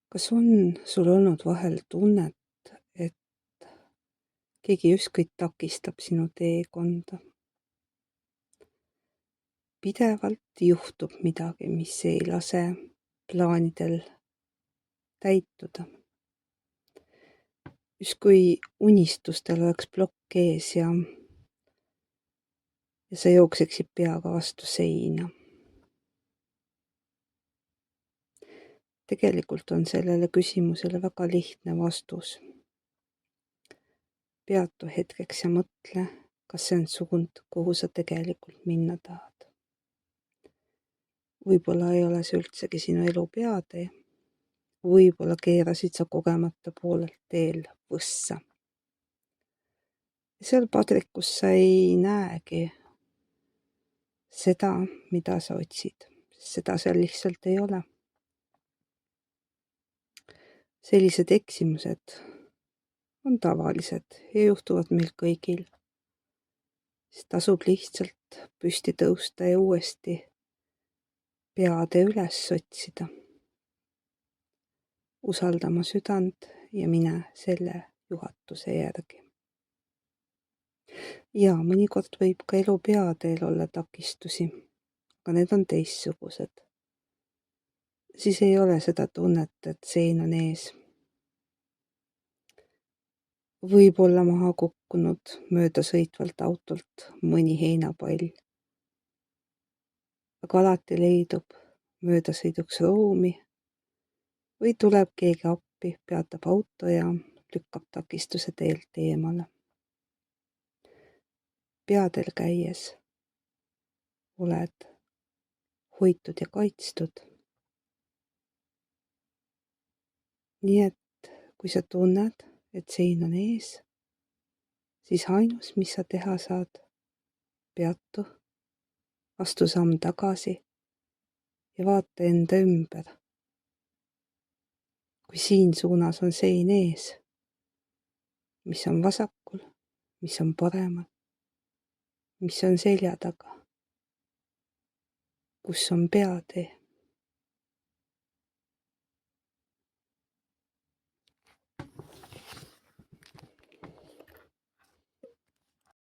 Kas on sul olnud vahel tunnet, et keegi justkui takistab sinu teekonda? Pidevalt juhtub midagi, mis ei lase plaanidel täituda. Justkui unistustel oleks plokk ees ja sa jookseksid peaga vastu seina. Tegelikult on sellele küsimusele väga lihtne vastus. Peatu hetkeks ja mõtle, kas see on suund, kuhu sa tegelikult minna tahad. Võib-olla ei ole see üldsegi sinu elu peatee. Võib-olla keerasid sa kogemata poolelt teel võssa. Seal padrikus sa ei näegi seda, mida sa otsid. Seda seal lihtsalt ei ole. Sellised eksimused on tavalised ja juhtuvad meil kõigil. Siis tasub lihtsalt püsti tõusta ja uuesti peade üles otsida. Usaldama südant ja mine selle juhatuse järgi. Ja mõnikord võib ka elu peateel olla takistusi, aga need on teistsugused. Siis ei ole seda tunnet, et sein on ees. Võib olla maha kukkunud möödasõitvalt autolt mõni heinapall. Aga alati leidub möödasõiduks ruumi või tuleb keegi appi, peatab auto ja lükkab takistuse teelt eemale. Peadel käies oled hoitud ja kaitstud. Nii et kui sa tunned, et sein on ees, siis ainus, mis sa teha saad, peatu, astu samm tagasi ja vaata enda ümber. Kui siin suunas on sein ees, mis on vasakul, mis on paremal, mis on selja taga, kus on peatee.